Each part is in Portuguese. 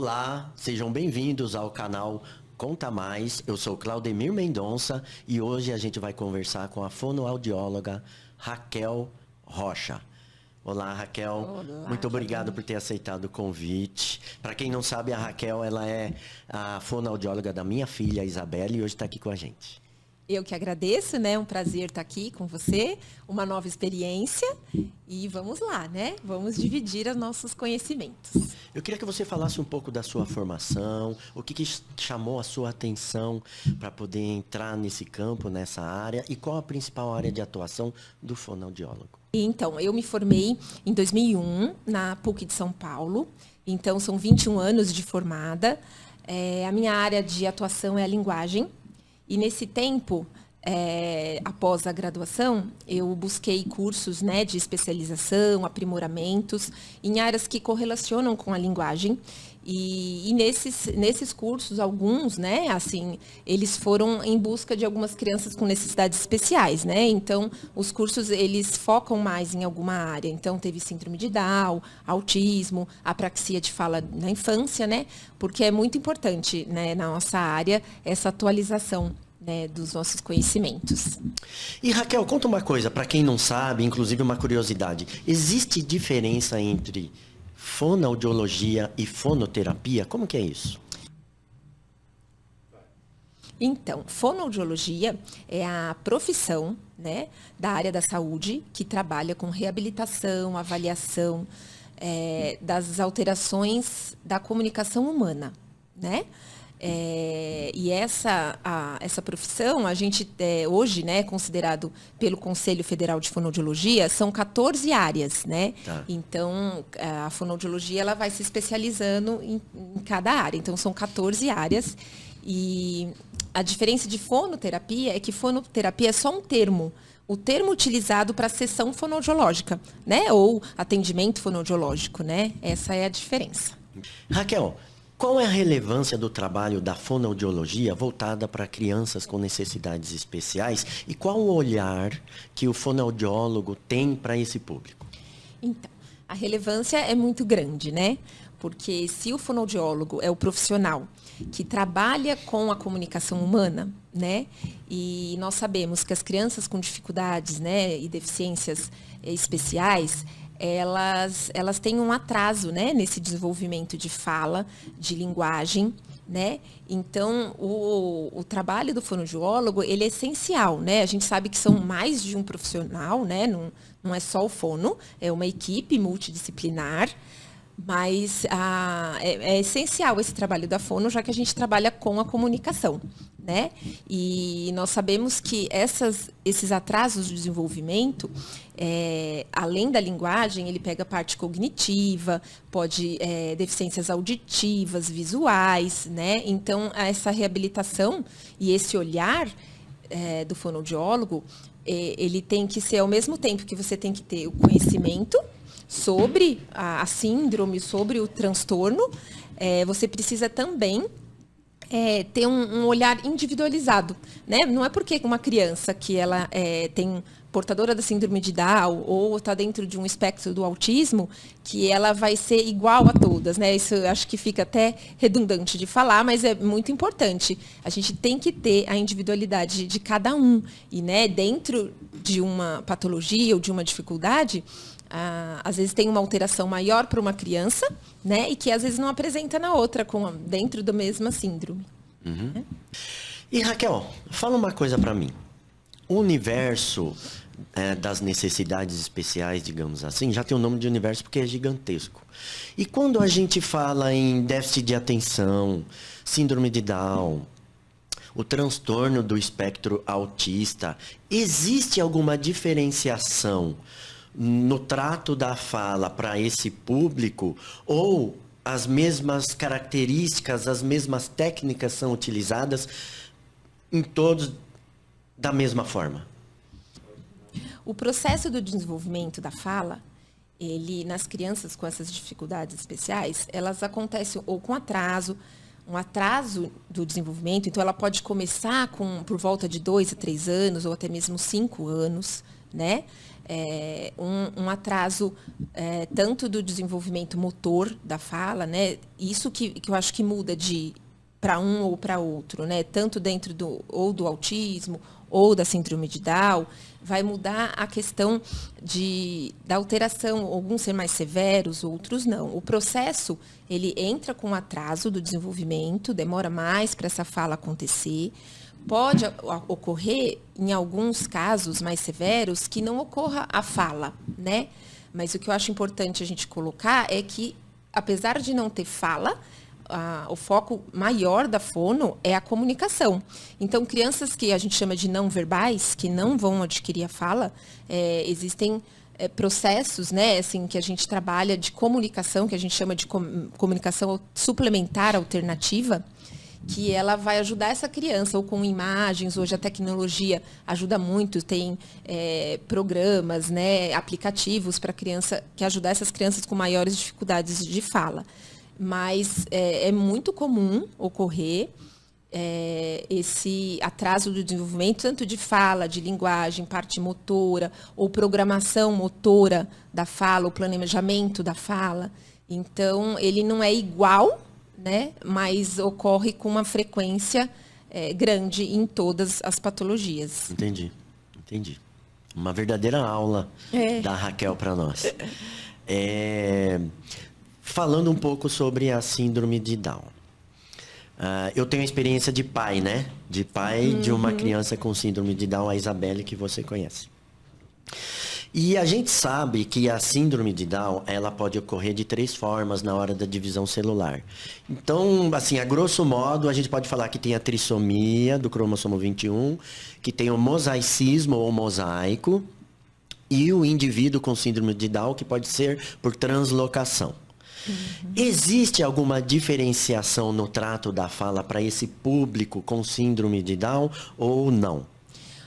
Olá, sejam bem-vindos ao canal Conta Mais. Eu sou Claudemir Mendonça e hoje a gente vai conversar com a fonoaudióloga Raquel Rocha. Olá, Raquel. Olá, muito obrigado por ter aceitado o convite. Para quem não sabe, a Raquel ela é a fonoaudióloga da minha filha, Isabela, e hoje está aqui com a gente. Eu que agradeço, né? Um prazer estar aqui com você, uma nova experiência e vamos lá, né? Vamos dividir os nossos conhecimentos. Eu queria que você falasse um pouco da sua formação, o que chamou a sua atenção para poder entrar nesse campo, nessa área, e qual a principal área de atuação do fonoaudiólogo. Então, eu me formei em 2001 na PUC de São Paulo, então são 21 anos de formada. A minha área de atuação é a linguagem. E nesse tempo, após a graduação, eu busquei cursos, né, de especialização, aprimoramentos, em áreas que correlacionam com a linguagem. E nesses cursos, alguns, né, assim, eles foram em busca de algumas crianças com necessidades especiais, né? Então, os cursos, eles focam mais em alguma área. Então, teve síndrome de Down, autismo, apraxia de fala na infância, né? Porque é muito importante, né, na nossa área, essa atualização, né, dos nossos conhecimentos. E Raquel, conta uma coisa, para quem não sabe, inclusive uma curiosidade. Existe diferença entre fonoaudiologia e fonoterapia? Como que é isso? Então, fonoaudiologia é a profissão, né, da área da saúde que trabalha com reabilitação, avaliação das alterações da comunicação humana, né? E essa profissão, a gente hoje, né, considerado pelo Conselho Federal de Fonoaudiologia, são 14 áreas, né? Tá. Então, a fonoaudiologia ela vai se especializando em cada área. Então, são 14 áreas. E a diferença de fonoterapia é que fonoterapia é só um termo. O termo utilizado para sessão fonoaudiológica, né? Ou atendimento fonoaudiológico, né? Essa é a diferença. Raquel, qual é a relevância do trabalho da fonoaudiologia voltada para crianças com necessidades especiais e qual o olhar que o fonoaudiólogo tem para esse público? Então, a relevância é muito grande, né? Porque se o fonoaudiólogo é o profissional que trabalha com a comunicação humana, né? E nós sabemos que as crianças com dificuldades, né, e deficiências especiais, elas têm um atraso, né, nesse desenvolvimento de fala, de linguagem, né? Então, o trabalho do fonoaudiólogo, ele é essencial, né? A gente sabe que são mais de um profissional, né? Não é só o fono, é uma equipe multidisciplinar, mas é essencial esse trabalho da fono, já que a gente trabalha com a comunicação, né? E nós sabemos que esses atrasos de desenvolvimento, além da linguagem, ele pega a parte cognitiva, deficiências auditivas, visuais, né? Então, essa reabilitação e esse olhar do fonoaudiólogo, ele tem que ser, ao mesmo tempo que você tem que ter o conhecimento sobre a síndrome, sobre o transtorno, você precisa também ter um olhar individualizado, né? Não é porque uma criança que ela tem portadora da síndrome de Down ou está dentro de um espectro do autismo que ela vai ser igual a todas, né? Isso eu acho que fica até redundante de falar, mas é muito importante. A gente tem que ter a individualidade de cada um e, né, dentro de uma patologia ou de uma dificuldade, às vezes tem uma alteração maior para uma criança, né, e que às vezes não apresenta na outra, dentro da mesma síndrome. Uhum. Né? E Raquel, fala uma coisa para mim. O universo das necessidades especiais, digamos assim, já tem o nome de universo porque é gigantesco. E quando a gente fala em déficit de atenção, síndrome de Down, o transtorno do espectro autista, existe alguma diferenciação no trato da fala para esse público ou as mesmas características, as mesmas técnicas são utilizadas em todos da mesma forma? O processo do desenvolvimento da fala, ele nas crianças com essas dificuldades especiais, elas acontecem ou com atraso, um atraso do desenvolvimento, então ela pode começar por volta de 2 a 3 anos ou até mesmo 5 anos, né? um atraso tanto do desenvolvimento motor da fala, né? Isso que eu acho que muda de para um ou para outro, né? Tanto dentro do autismo ou da síndrome de Down, vai mudar a questão da alteração, alguns ser mais severos, outros não. O processo, ele entra com atraso do desenvolvimento, demora mais para essa fala acontecer. Pode ocorrer, em alguns casos mais severos, que não ocorra a fala, né? Mas o que eu acho importante a gente colocar é que, apesar de não ter fala, o foco maior da fono é a comunicação. Então, crianças que a gente chama de não verbais, que não vão adquirir a fala, existem processos, né, assim, que a gente trabalha de comunicação, que a gente chama de comunicação suplementar alternativa, que ela vai ajudar essa criança, ou com imagens. Hoje a tecnologia ajuda muito, tem programas, né, aplicativos para criança, que ajudar essas crianças com maiores dificuldades de fala. Mas é muito comum ocorrer esse atraso do desenvolvimento, tanto de fala, de linguagem, parte motora, ou programação motora da fala, o planejamento da fala. Então, ele não é igual, né, mas ocorre com uma frequência grande em todas as patologias. Entendi. Uma verdadeira aula da Raquel para nós. Falando um pouco sobre a síndrome de Down. Eu tenho a experiência de pai, né? De pai de uma criança com síndrome de Down, a Isabelle, que você conhece. E a gente sabe que a síndrome de Down, ela pode ocorrer de 3 formas na hora da divisão celular. Então, assim, a grosso modo, a gente pode falar que tem a trissomia do cromossomo 21, que tem o mosaicismo ou mosaico, e o indivíduo com síndrome de Down, que pode ser por translocação. Existe alguma diferenciação no trato da fala para esse público com síndrome de Down ou não?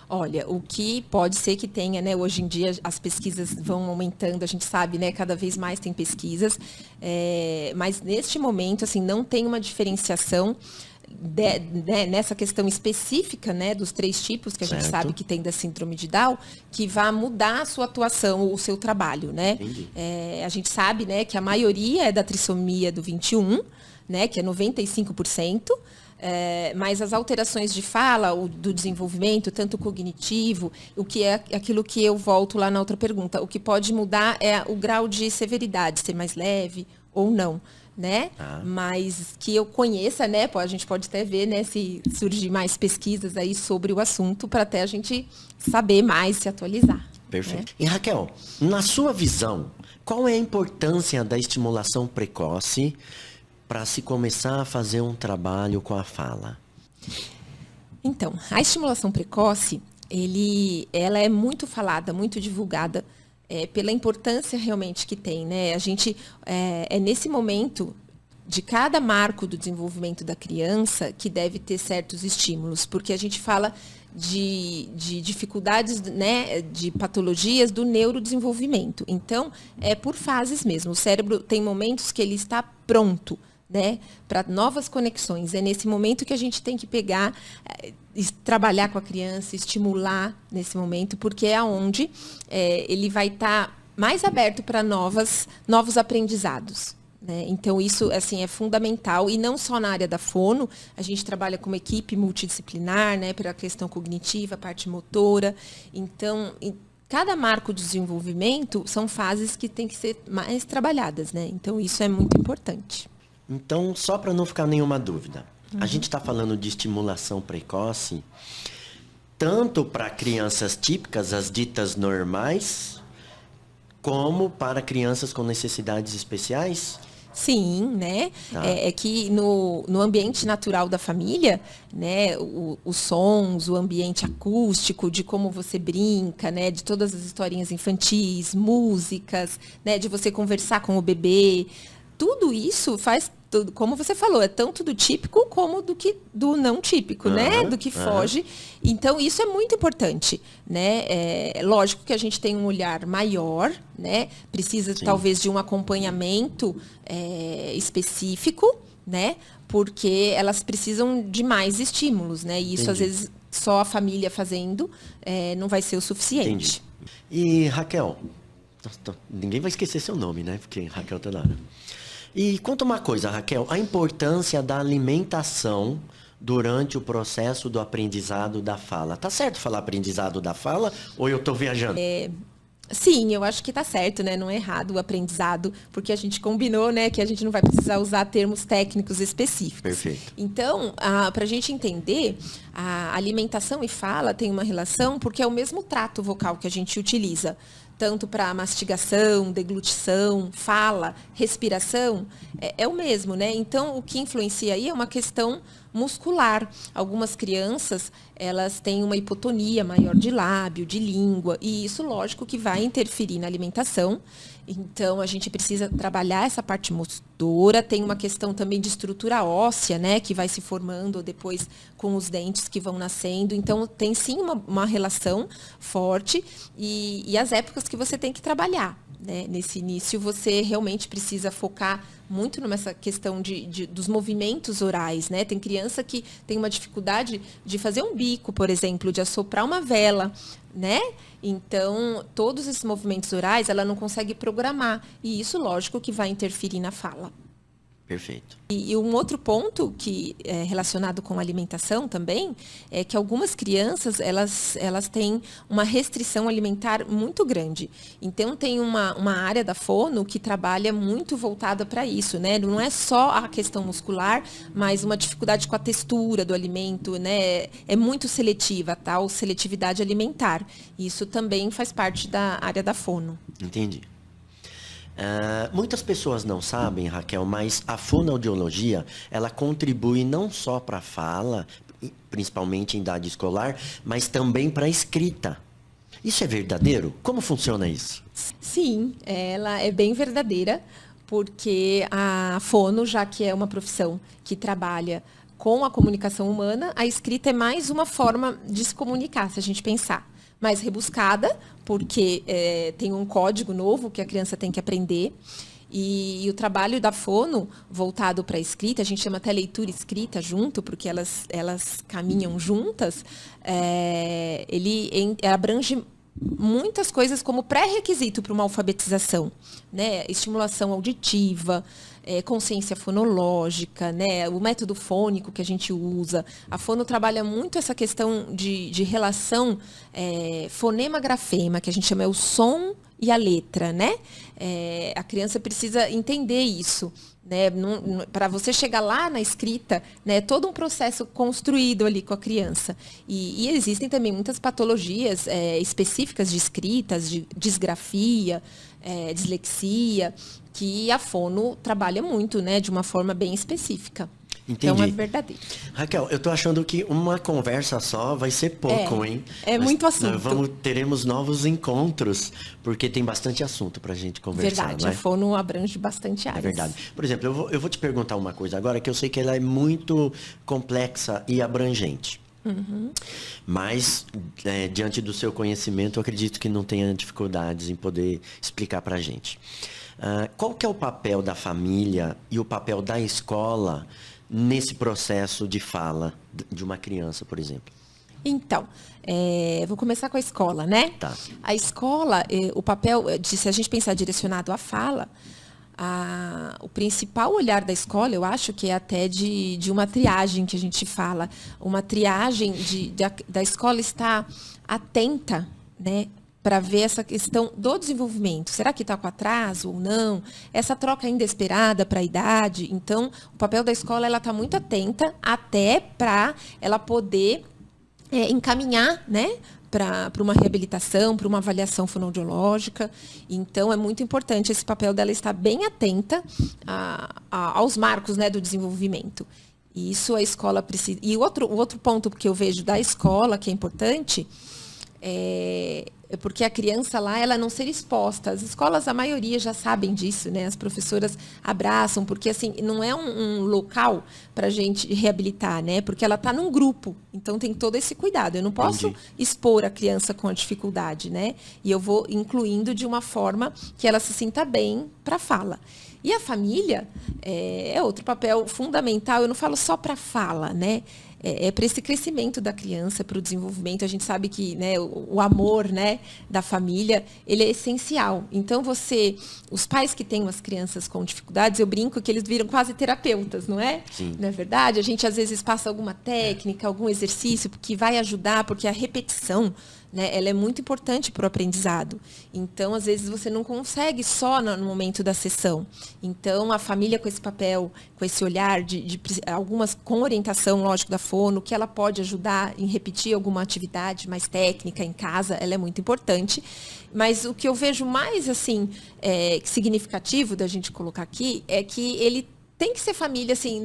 Olha, o que pode ser que tenha, né? Hoje em dia as pesquisas vão aumentando, a gente sabe, né? Cada vez mais tem pesquisas, mas neste momento, assim, não tem uma diferenciação nessa questão específica, né, dos 3 tipos que a gente sabe que tem da síndrome de Down, que vai mudar a sua atuação, o seu trabalho, né? A gente sabe, né, que a maioria é da trissomia do 21, né, que é 95%, mas as alterações de fala, do desenvolvimento, tanto cognitivo, o que é aquilo que eu volto lá na outra pergunta, o que pode mudar é o grau de severidade, ser mais leve ou não, né? Mas que eu conheça, né? A gente pode até ver, né, se surgir mais pesquisas aí sobre o assunto, para até a gente saber mais, se atualizar. Perfeito. Né? E Raquel, na sua visão, qual é a importância da estimulação precoce para se começar a fazer um trabalho com a fala? Então, a estimulação precoce, ela é muito falada, muito divulgada, pela importância realmente que tem, né? A gente, nesse momento de cada marco do desenvolvimento da criança que deve ter certos estímulos, porque a gente fala de dificuldades, né, de patologias do neurodesenvolvimento. Então, é por fases mesmo. O cérebro tem momentos que ele está pronto, né, para novas conexões. É nesse momento que a gente tem que pegar, trabalhar com a criança, estimular nesse momento, porque é onde ele vai estar mais aberto para novos aprendizados. Né? Então, isso assim, é fundamental, e não só na área da fono, a gente trabalha com uma equipe multidisciplinar, né, para a questão cognitiva, a parte motora. Então, cada marco de desenvolvimento são fases que têm que ser mais trabalhadas. Né? Então, isso é muito importante. Então, só para não ficar nenhuma dúvida, a gente está falando de estimulação precoce, tanto para crianças típicas, as ditas normais, como para crianças com necessidades especiais? Sim, né? É que no ambiente natural da família, né, os sons, o ambiente acústico, de como você brinca, né, de todas as historinhas infantis, músicas, né, de você conversar com o bebê, tudo isso faz, como você falou, é tanto do típico como do não típico, né? Do que foge. Então, isso é muito importante, né? Lógico que a gente tem um olhar maior, né? Precisa, talvez, de um acompanhamento específico, né? Porque elas precisam de mais estímulos, né? E isso, às vezes, só a família fazendo não vai ser o suficiente. E Raquel, ninguém vai esquecer seu nome, né? Porque Raquel tá na hora. E conta uma coisa, Raquel, a importância da alimentação durante o processo do aprendizado da fala. Tá certo falar aprendizado da fala ou eu tô viajando? Sim, eu acho que tá certo, né? Não é errado o aprendizado, porque a gente combinou, né, que a gente não vai precisar usar termos técnicos específicos. Perfeito. Então, para a gente entender, a alimentação e fala tem uma relação porque é o mesmo trato vocal que a gente utiliza, tanto para mastigação, deglutição, fala, respiração, é o mesmo, né? Então, o que influencia aí é uma questão muscular. Algumas crianças, elas têm uma hipotonia maior de lábio, de língua, e isso, lógico, que vai interferir na alimentação. Então, a gente precisa trabalhar essa parte motora. Tem uma questão também de estrutura óssea, né, que vai se formando depois com os dentes que vão nascendo. Então, tem sim uma relação forte e as épocas que você tem que trabalhar. Né? Nesse início, você realmente precisa focar muito nessa questão dos movimentos orais, né? Tem criança que tem uma dificuldade de fazer um bico, por exemplo, de assoprar uma vela, né? Então, todos esses movimentos orais, ela não consegue programar. E isso, lógico, que vai interferir na fala. Perfeito. E um outro ponto que é relacionado com alimentação também é que algumas crianças elas têm uma restrição alimentar muito grande. Então tem uma área da fono que trabalha muito voltada para isso, né? Não é só a questão muscular, mas uma dificuldade com a textura do alimento, né? É muito seletiva, tal seletividade alimentar. Isso também faz parte da área da fono. Entendi. Muitas pessoas não sabem, Raquel, mas a fonoaudiologia, ela contribui não só para a fala, principalmente em idade escolar, mas também para a escrita. Isso é verdadeiro? Como funciona isso? Sim, ela é bem verdadeira, porque a fono, já que é uma profissão que trabalha com a comunicação humana, a escrita é mais uma forma de se comunicar, se a gente pensar. Mais rebuscada, porque tem um código novo que a criança tem que aprender. E o trabalho da fono, voltado para a escrita, a gente chama até leitura e escrita junto, porque elas caminham juntas, ele abrange muitas coisas como pré-requisito para uma alfabetização, né? Estimulação auditiva, consciência fonológica, né? O método fônico que a gente usa. A fono trabalha muito essa questão de relação fonema-grafema, que a gente chama o som e a letra, né? A criança precisa entender isso. Né? Para você chegar lá na escrita, né? Todo um processo construído ali com a criança. E existem também muitas patologias específicas de escritas, de disgrafia, dislexia, que a fono trabalha muito, né? De uma forma bem específica. Entendi. Então é verdadeiro. Raquel, eu tô achando que uma conversa só vai ser pouco, hein? Muito assunto. Teremos novos encontros, porque tem bastante assunto pra gente conversar. Verdade, não é? a fono abrange bastante áreas. É verdade. Por exemplo, eu vou te perguntar uma coisa agora que eu sei que ela é muito complexa e abrangente. Uhum. Mas, diante do seu conhecimento, eu acredito que não tenha dificuldades em poder explicar pra gente. Qual que é o papel da família e o papel da escola nesse processo de fala de uma criança, por exemplo? Então, vou começar com a escola, né? Tá. A escola, o papel, se a gente pensar direcionado à fala, o principal olhar da escola, eu acho que é até de uma triagem que a gente fala, uma triagem da escola estar atenta, né? Para ver essa questão do desenvolvimento. Será que está com atraso ou não? Essa troca ainda esperada para a idade. Então, o papel da escola ela está muito atenta até para ela poder encaminhar, né? Para uma reabilitação, para uma avaliação fonoaudiológica. Então, é muito importante esse papel dela estar bem atenta aos marcos, né, do desenvolvimento. E isso a escola precisa. E o outro ponto que eu vejo da escola, que é importante, é porque a criança lá, ela não ser exposta. As escolas, a maioria já sabem disso, né? As professoras abraçam, porque assim, não é um local para a gente reabilitar, né? Porque ela está num grupo, então tem todo esse cuidado. Eu não posso expor a criança com a dificuldade, né? E eu vou incluindo de uma forma que ela se sinta bem para a fala. E a família é outro papel fundamental, eu não falo só para fala, né? para esse crescimento da criança, para o desenvolvimento. A gente sabe que, né, o amor, né, da família, ele é essencial. Então, os pais que têm as crianças com dificuldades, eu brinco que eles viram quase terapeutas, não é? Sim. Não é verdade? A gente, às vezes, passa alguma técnica, algum exercício que vai ajudar, porque a repetição, né, ela é muito importante para o aprendizado. Então, às vezes, você não consegue só no momento da sessão. Então, a família com esse papel, com esse olhar, de algumas com orientação, lógico, da fono, que ela pode ajudar em repetir alguma atividade mais técnica em casa, ela é muito importante. Mas o que eu vejo mais, assim, significativo da gente colocar aqui é que ele tem que ser família, assim,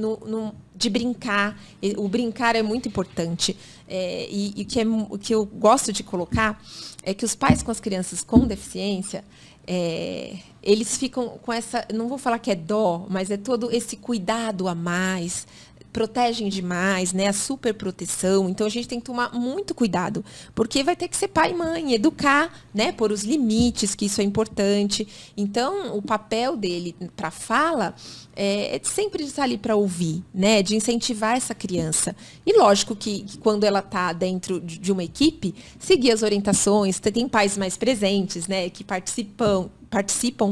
de brincar. O brincar é muito importante. E o que eu gosto de colocar é que os pais com as crianças com deficiência, eles ficam com essa, não vou falar que é dó, mas é todo esse cuidado a mais, protegem demais, né? A superproteção. Então, a gente tem que tomar muito cuidado, porque vai ter que ser pai e mãe, educar, né? Por os limites, que isso é importante. Então, o papel dele para fala é sempre de estar ali para ouvir, né? De incentivar essa criança. E lógico que quando ela está dentro de uma equipe, seguir as orientações. Tem pais mais presentes, né? Que participam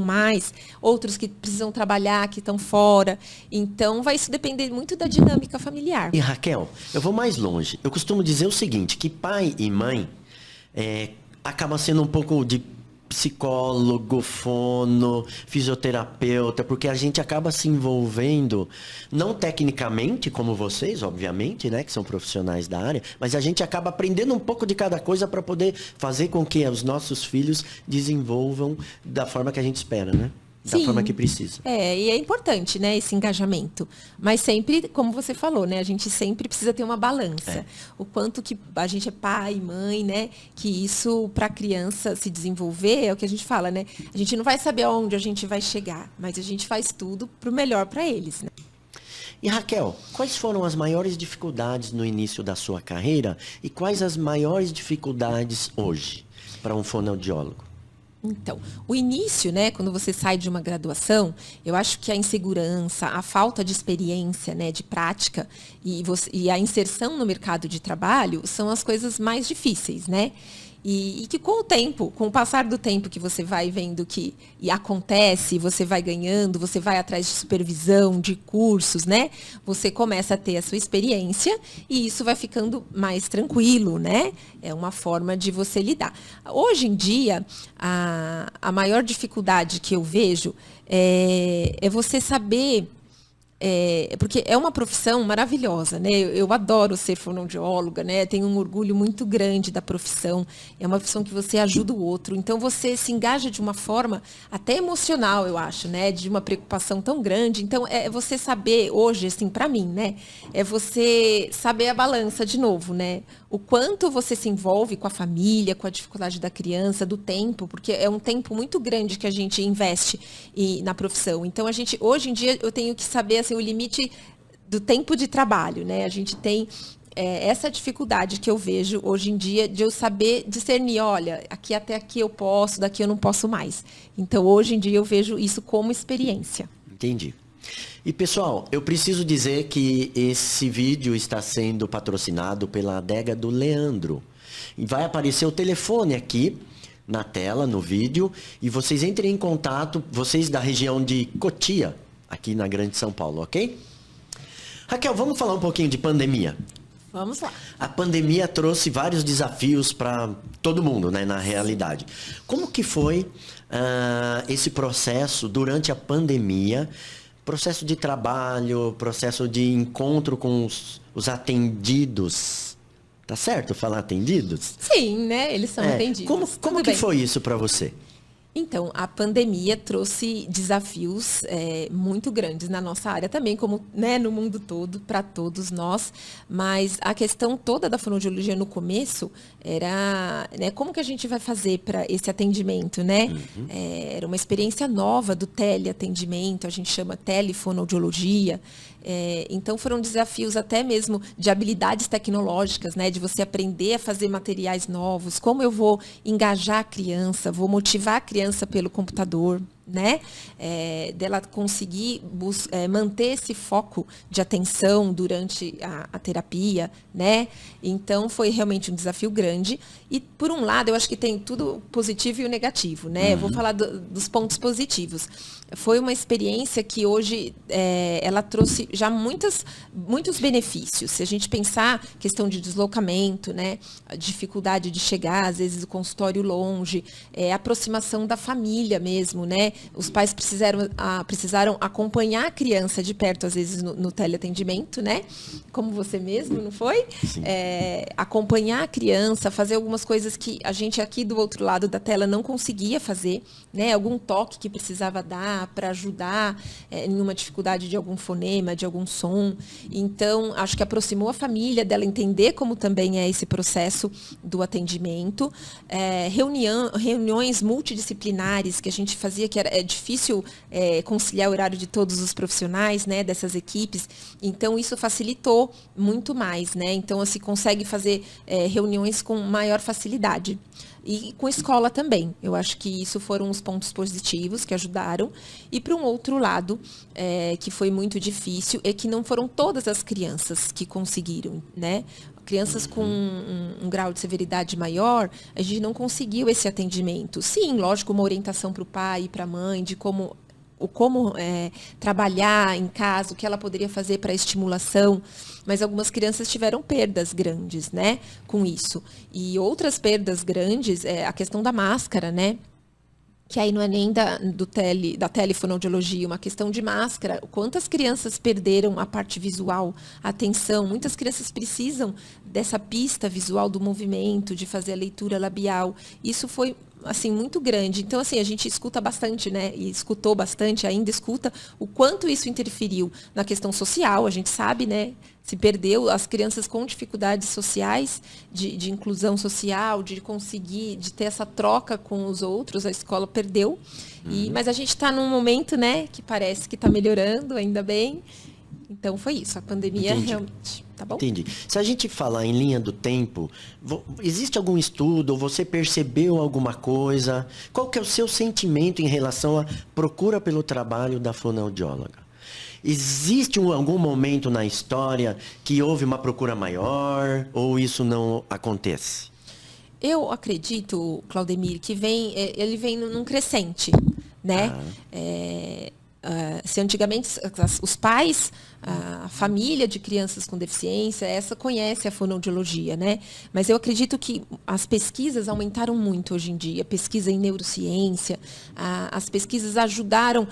mais, outros que precisam trabalhar, que estão fora. Então, vai isso depender muito da dinâmica familiar. E Raquel, eu vou mais longe. Eu costumo dizer o seguinte, que pai e mãe acaba sendo um pouco de psicólogo, fono, fisioterapeuta, porque a gente acaba se envolvendo, não tecnicamente, como vocês, obviamente, né, que são profissionais da área, mas a gente acaba aprendendo um pouco de cada coisa para poder fazer com que os nossos filhos desenvolvam da forma que a gente espera, né? Da forma que precisa. E é importante, né, esse engajamento. Mas sempre, como você falou, né, a gente sempre precisa ter uma balança. O quanto que a gente é pai, mãe, né, que isso para a criança se desenvolver, é o que a gente fala, né? A gente não vai saber aonde a gente vai chegar, mas a gente faz tudo para o melhor para eles, né? E Raquel, quais foram as maiores dificuldades no início da sua carreira e quais as maiores dificuldades hoje para um fonoaudiólogo? Então, o início, né, quando você sai de uma graduação, eu acho que a insegurança, a falta de experiência, né, de prática e a inserção no mercado de trabalho são as coisas mais difíceis, né? E que com o tempo, com o passar do tempo que você vai vendo que acontece, você vai ganhando, você vai atrás de supervisão, de cursos, né? Você começa a ter a sua experiência e isso vai ficando mais tranquilo, né? É uma forma de você lidar. Hoje em dia, a maior dificuldade que eu vejo é você saber... porque é uma profissão maravilhosa, né? Eu adoro ser fonoaudióloga, né? Tenho um orgulho muito grande da profissão. É uma profissão que você ajuda o outro. Então, você se engaja de uma forma até emocional, eu acho, né? De uma preocupação tão grande. Então, é você saber, hoje, assim, para mim, né? É você saber a balança de novo, né? O quanto você se envolve com a família, com a dificuldade da criança, do tempo, porque é um tempo muito grande que a gente investe na profissão. Então, hoje em dia, eu tenho que saber assim, o limite do tempo de trabalho, né? A gente tem essa dificuldade que eu vejo hoje em dia de eu saber discernir, olha, aqui até aqui eu posso, daqui eu não posso mais. Então, hoje em dia, eu vejo isso como experiência. Entendi. E pessoal, eu preciso dizer que esse vídeo está sendo patrocinado pela Adega do Leandro. E vai aparecer o telefone aqui na tela, no vídeo, e vocês entrem em contato, vocês da região de Cotia, aqui na Grande São Paulo, ok? Raquel, vamos falar um pouquinho de pandemia. Vamos lá. A pandemia trouxe vários desafios para todo mundo, né, na realidade. Como que foi esse processo durante a pandemia? Processo de trabalho, processo de encontro com os atendidos. Tá certo falar atendidos? Sim, né? Eles são atendidos. Como que foi isso para você? Então, a pandemia trouxe desafios muito grandes na nossa área também, como, né, no mundo todo, para todos nós. Mas a questão toda da fonoaudiologia no começo era, né, como que a gente vai fazer para esse atendimento, né? Uhum. Era uma experiência nova do teleatendimento, a gente chama telefonoaudiologia. Então, foram desafios até mesmo de habilidades tecnológicas, né? De você aprender a fazer materiais novos, como eu vou engajar a criança, vou motivar a criança pelo computador, né? Dela conseguir manter esse foco de atenção durante a terapia, né? Então, foi realmente um desafio grande. E, por um lado, eu acho que tem tudo positivo e o negativo, né? Eu vou falar dos pontos positivos. Foi uma experiência que hoje ela trouxe já muitos benefícios. Se a gente pensar questão de deslocamento, né? A dificuldade de chegar, às vezes, o consultório longe, a aproximação da família mesmo, né? Os pais precisaram acompanhar a criança de perto, às vezes, no teleatendimento, né? Como você mesmo, não foi? Acompanhar a criança, fazer algumas coisas que a gente aqui do outro lado da tela não conseguia fazer, né? Algum toque que precisava dar para ajudar em uma dificuldade de algum fonema, de algum som. Então, acho que aproximou a família dela entender como também é esse processo do atendimento. Reuniões multidisciplinares que a gente fazia, que é difícil conciliar o horário de todos os profissionais, né, dessas equipes. Então, isso facilitou muito mais, né? Então, se consegue fazer reuniões com maior facilidade. E com escola também. Eu acho que isso foram os pontos positivos que ajudaram. E, para um outro lado, que foi muito difícil, é que não foram todas as crianças que conseguiram, né? Crianças com um grau de severidade maior, a gente não conseguiu esse atendimento. Sim, lógico, uma orientação para o pai e para a mãe de como trabalhar em casa, o que ela poderia fazer para estimulação, mas algumas crianças tiveram perdas grandes, né, com isso. E outras perdas grandes é a questão da máscara, né, que aí não é nem da telefonoaudiologia, uma questão de máscara. Quantas crianças perderam a parte visual, a atenção? Muitas crianças precisam dessa pista visual do movimento, de fazer a leitura labial. Isso foi assim, muito grande. Então, assim, a gente escuta bastante, né? E escutou bastante, ainda escuta o quanto isso interferiu na questão social. A gente sabe, né? Se perdeu as crianças com dificuldades sociais, de inclusão social, de conseguir, de ter essa troca com os outros, a escola perdeu. Mas a gente está num momento, né, que parece que está melhorando, ainda bem. Então foi isso, a pandemia realmente, tá bom? Entendi. Se a gente falar em linha do tempo, existe algum estudo, ou você percebeu alguma coisa? Qual que é o seu sentimento em relação à procura pelo trabalho da fonoaudióloga? Existe algum momento na história que houve uma procura maior, ou isso não acontece? Eu acredito, Claudemir, que ele vem num crescente, né? Se antigamente os pais, a família de crianças com deficiência, essa conhece a fonoaudiologia, né? Mas eu acredito que as pesquisas aumentaram muito hoje em dia, pesquisa em neurociência, as pesquisas ajudaram,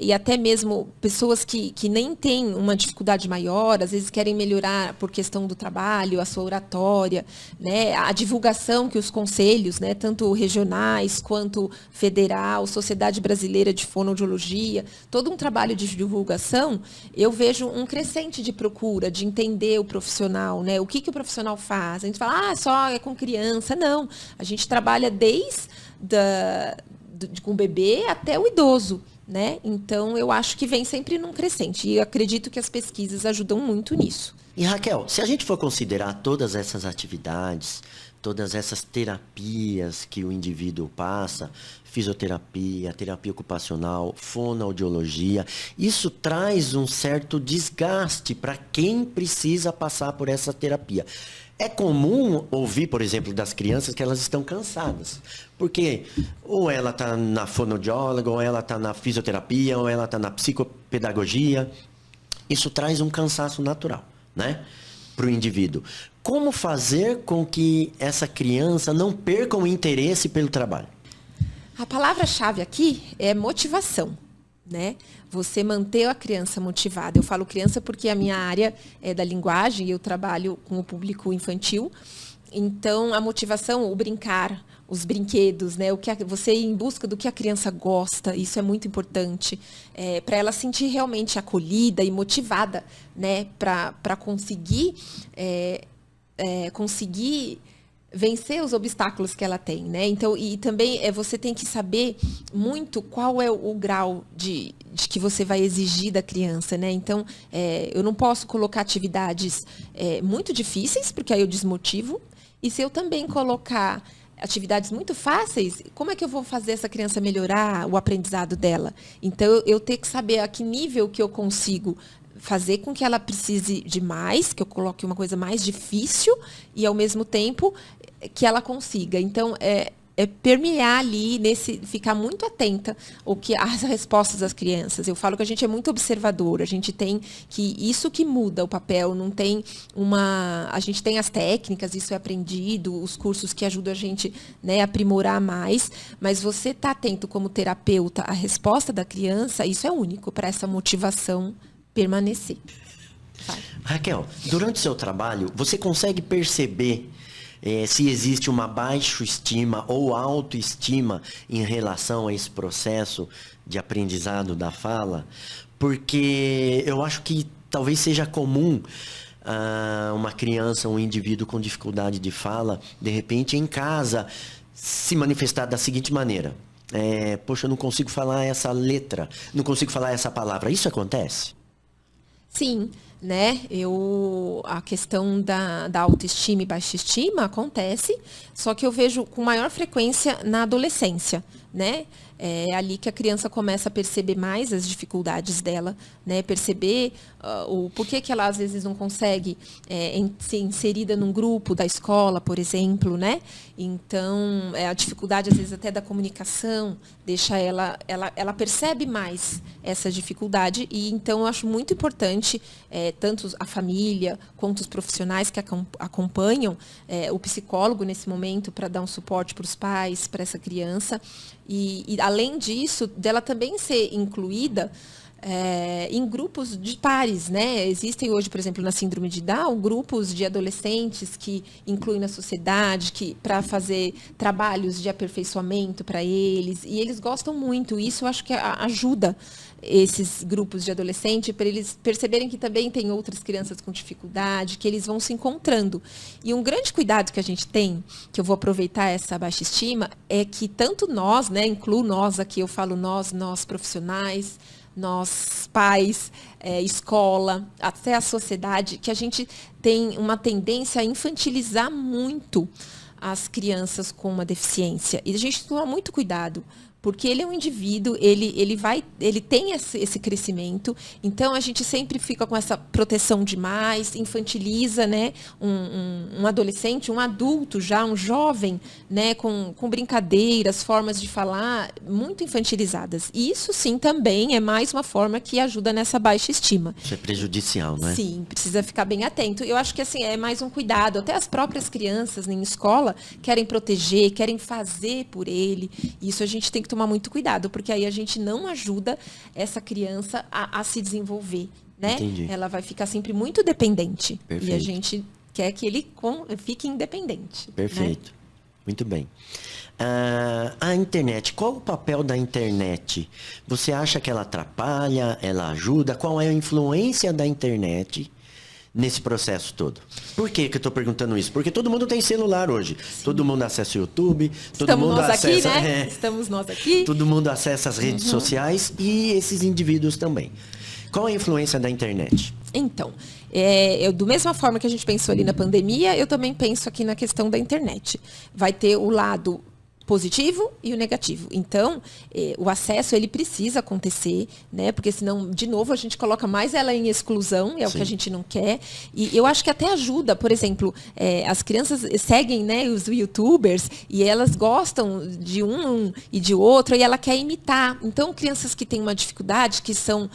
e até mesmo pessoas que nem têm uma dificuldade maior, às vezes querem melhorar por questão do trabalho, a sua oratória, né? A divulgação que os conselhos, né, tanto regionais quanto federal, Sociedade Brasileira de Fonoaudiologia, todo um trabalho de divulgação, eu vejo um crescente de procura, de entender o profissional, né? O que o profissional faz? A gente fala, só é com criança. Não, a gente trabalha desde com o bebê até o idoso, né? Então, eu acho que vem sempre num crescente. E eu acredito que as pesquisas ajudam muito nisso. E Raquel, se a gente for considerar todas essas atividades, todas essas terapias que o indivíduo passa, fisioterapia, terapia ocupacional, fonoaudiologia, isso traz um certo desgaste para quem precisa passar por essa terapia. É comum ouvir, por exemplo, das crianças que elas estão cansadas. Porque ou ela está na fonoaudióloga, ou ela está na fisioterapia, ou ela está na psicopedagogia. Isso traz um cansaço natural, né, para o indivíduo. Como fazer com que essa criança não perca o interesse pelo trabalho? A palavra-chave aqui é motivação, né? Você manter a criança motivada. Eu falo criança porque a minha área é da linguagem e eu trabalho com o público infantil. Então, a motivação, o brincar, os brinquedos, né? Você ir em busca do que a criança gosta, isso é muito importante, para ela sentir realmente acolhida e motivada, né? Para conseguir vencer os obstáculos que ela tem, né? Então, e também você tem que saber muito qual é o grau de que você vai exigir da criança, né? Então, eu não posso colocar atividades muito difíceis, porque aí eu desmotivo. E se eu também colocar atividades muito fáceis, como é que eu vou fazer essa criança melhorar o aprendizado dela? Então, eu tenho que saber a que nível que eu consigo fazer com que ela precise de mais, que eu coloque uma coisa mais difícil e, ao mesmo tempo, que ela consiga. Então, permear ali, ficar muito atenta às respostas das crianças. Eu falo que a gente é muito observador, a gente tem que, isso que muda o papel, não tem a gente tem as técnicas, isso é aprendido, os cursos que ajudam a gente, né, a aprimorar mais, mas você tá atento como terapeuta à resposta da criança, isso é único para essa motivação permanecer. Vai. Raquel, durante o seu trabalho, você consegue perceber se existe uma baixa estima ou autoestima em relação a esse processo de aprendizado da fala? Porque eu acho que talvez seja comum uma criança, um indivíduo com dificuldade de fala, de repente em casa, se manifestar da seguinte maneira: poxa, eu não consigo falar essa letra, não consigo falar essa palavra. Isso acontece? Sim, né? A questão da autoestima e baixa estima acontece, só que eu vejo com maior frequência na adolescência, né? É ali que a criança começa a perceber mais as dificuldades dela, né? Perceber o porquê que ela às vezes não consegue ser inserida num grupo da escola, por exemplo, né? Então, a dificuldade às vezes até da comunicação deixa ela percebe mais essa dificuldade, e então eu acho muito importante tanto a família quanto os profissionais que acompanham o psicólogo nesse momento para dar um suporte para os pais, para essa criança. E além disso, dela também ser incluída em grupos de pares, né? Existem hoje, por exemplo, na síndrome de Down, grupos de adolescentes que incluem na sociedade, para fazer trabalhos de aperfeiçoamento para eles, e eles gostam muito. Isso eu acho que ajuda esses grupos de adolescente, para eles perceberem que também tem outras crianças com dificuldade, que eles vão se encontrando. E um grande cuidado que a gente tem, que eu vou aproveitar essa baixa estima, é que tanto nós, né, incluo nós aqui, eu falo nós profissionais, nós pais, escola, até a sociedade, que a gente tem uma tendência a infantilizar muito as crianças com uma deficiência. E a gente toma muito cuidado, porque ele é um indivíduo, ele tem esse crescimento, então a gente sempre fica com essa proteção demais, infantiliza, né, um adolescente, um adulto já, um jovem, né, com brincadeiras, formas de falar muito infantilizadas. E isso sim também é mais uma forma que ajuda nessa baixa estima. Isso é prejudicial, não é? Sim, precisa ficar bem atento. Eu acho que assim, é mais um cuidado. Até as próprias crianças em escola querem proteger, querem fazer por ele. Isso a gente tem que tomar muito cuidado, porque aí a gente não ajuda essa criança a se desenvolver, né? Entendi. Ela vai ficar sempre muito dependente. Perfeito. E a gente quer que ele fique independente. Perfeito. Né? Muito bem. A internet, qual o papel da internet? Você acha que ela atrapalha, ela ajuda? Qual é a influência da internet nesse processo todo? Por que eu estou perguntando isso? Porque todo mundo tem celular hoje. Sim. Todo mundo acessa o YouTube. Estamos nós aqui, né? Estamos nós aqui. Todo mundo acessa as redes sociais e esses indivíduos também. Qual a influência da internet? Então, da mesma forma que a gente pensou ali na pandemia, eu também penso aqui na questão da internet. Vai ter o lado positivo e o negativo. Então, o acesso, ele precisa acontecer, né? Porque senão, de novo, a gente coloca mais ela em exclusão, é Sim. o que a gente não quer. E eu acho que até ajuda, por exemplo, as crianças seguem, né, os youtubers e elas gostam de um e de outro e ela quer imitar. Então, crianças que têm uma dificuldade, que são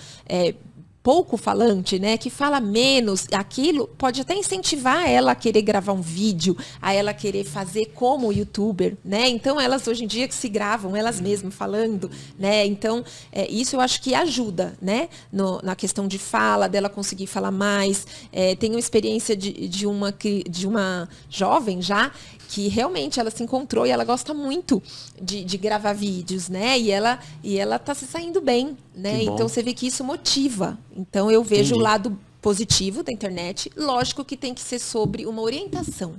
pouco falante, né, que fala menos, aquilo pode até incentivar ela a querer gravar um vídeo, a ela querer fazer como youtuber, né? Então elas hoje em dia que se gravam elas mesmas falando, né? Então isso eu acho que ajuda, né, na questão de fala, dela conseguir falar mais. Tenho experiência de uma jovem já que realmente ela se encontrou e ela gosta muito de gravar vídeos, né? E ela tá se saindo bem, né? Então você vê que isso motiva. Então eu vejo o lado positivo da internet. Lógico que tem que ser sobre uma orientação.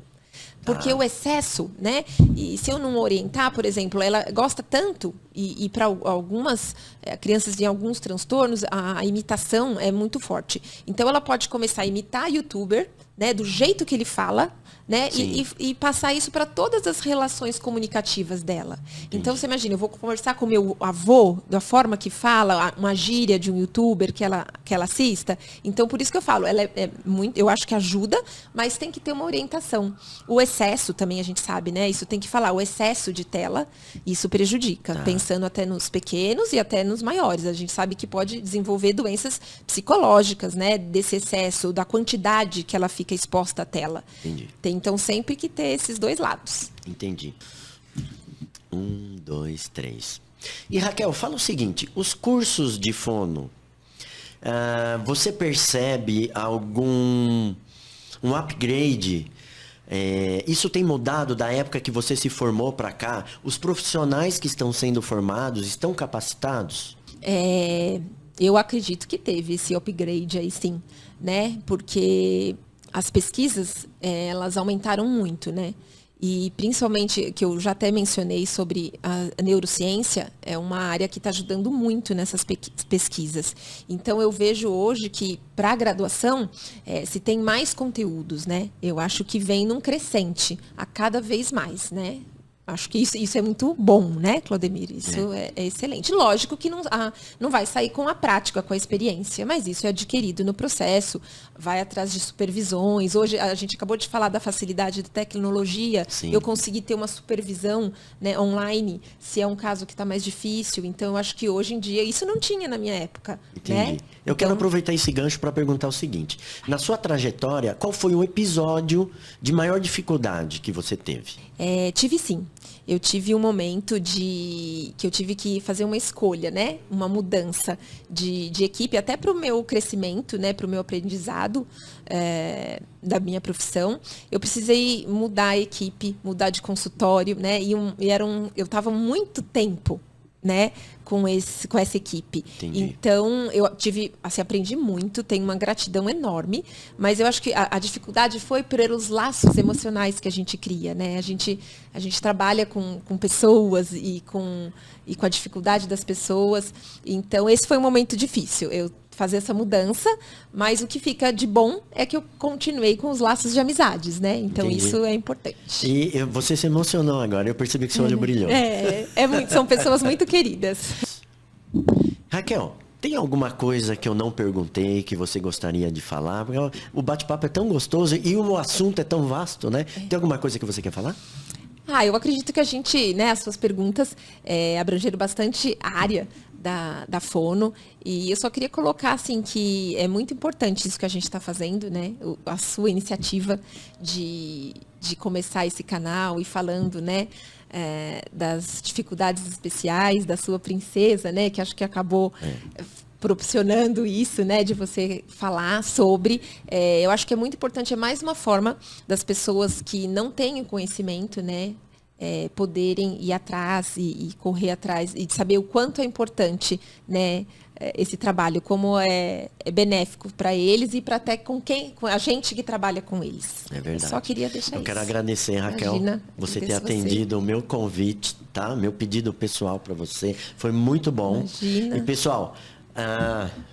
Porque o excesso, né? E se eu não orientar, por exemplo, ela gosta tanto, e para algumas crianças em alguns transtornos, a imitação é muito forte. Então ela pode começar a imitar youtuber, né, do jeito que ele fala, né, Sim. e passar isso para todas as relações comunicativas dela. Então, você imagina, eu vou conversar com meu avô, da forma que fala, uma gíria de um youtuber que ela assista. Então, por isso que eu falo, ela é muito, eu acho que ajuda, mas tem que ter uma orientação. O excesso também, a gente sabe, né, isso tem que falar, o excesso de tela, isso prejudica, pensando até nos pequenos e até nos maiores. A gente sabe que pode desenvolver doenças psicológicas, né, desse excesso, da quantidade que ela fica exposta à tela. Entendi. Tem, então, sempre que ter esses dois lados. Entendi. 1, 2, 3. E Raquel, fala o seguinte, os cursos de fono, você percebe algum um upgrade? Isso tem mudado da época que você se formou para cá? Os profissionais que estão sendo formados estão capacitados? Eu acredito que teve esse upgrade aí, sim, né? Porque as pesquisas, elas aumentaram muito, né? E principalmente, que eu já até mencionei sobre a neurociência, é uma área que está ajudando muito nessas pesquisas. Então, eu vejo hoje que, para a graduação, se tem mais conteúdos, né? Eu acho que vem num crescente, a cada vez mais, né? Acho que isso é muito bom, né, Claudemir? Isso é excelente. Lógico que não vai sair com a prática, com a experiência, mas isso é adquirido no processo, vai atrás de supervisões. Hoje, a gente acabou de falar da facilidade da tecnologia. Sim. Eu consegui ter uma supervisão, né, online, se é um caso que está mais difícil. Então, eu acho que hoje em dia, isso não tinha na minha época. Entendi. Né? Eu quero aproveitar esse gancho para perguntar o seguinte. Na sua trajetória, qual foi o episódio de maior dificuldade que você teve? Tive sim. Eu tive um momento que eu tive que fazer uma escolha, né? Uma mudança de equipe, até para o meu crescimento, né? Para o meu aprendizado da minha profissão. Eu precisei mudar a equipe, mudar de consultório, né? Eu estava muito tempo, né, com essa equipe. Entendi. Então, eu aprendi muito, tenho uma gratidão enorme, mas eu acho que a dificuldade foi pelos laços emocionais que a gente cria, né? A gente trabalha com pessoas e com a dificuldade das pessoas. Então, esse foi um momento difícil. Eu fazer essa mudança, mas o que fica de bom é que eu continuei com os laços de amizades, né? Então, Entendi. isso é importante. E você se emocionou agora, eu percebi que seu olho brilhou. São pessoas muito queridas. Raquel, tem alguma coisa que eu não perguntei que você gostaria de falar? Porque o bate-papo é tão gostoso e o assunto é tão vasto, né? Tem alguma coisa que você quer falar? Eu acredito que a gente, né, as suas perguntas abrangeram bastante a área da Fono, e eu só queria colocar assim que é muito importante isso que a gente está fazendo, né? A sua iniciativa de começar esse canal e falando, né, das dificuldades especiais da sua princesa, né? Que acho que acabou proporcionando isso, né, de você falar sobre. Eu acho que é muito importante, é mais uma forma das pessoas que não têm o conhecimento, né, poderem ir atrás e correr atrás e saber o quanto é importante, né, esse trabalho, como é benéfico para eles e para até com a gente que trabalha com eles. É verdade. Eu só queria deixar isso. Eu quero agradecer, Raquel, você ter atendido o meu convite, tá? Meu pedido pessoal para você. Foi muito bom. Imagina. E, pessoal,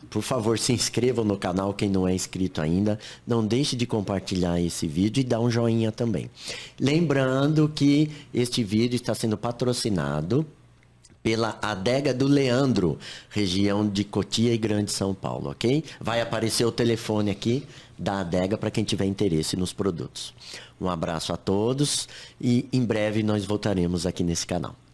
por favor, se inscrevam no canal, quem não é inscrito ainda. Não deixe de compartilhar esse vídeo e dar um joinha também. Lembrando que este vídeo está sendo patrocinado pela Adega do Leandro, região de Cotia e Grande São Paulo, ok? Vai aparecer o telefone aqui da Adega para quem tiver interesse nos produtos. Um abraço a todos e em breve nós voltaremos aqui nesse canal.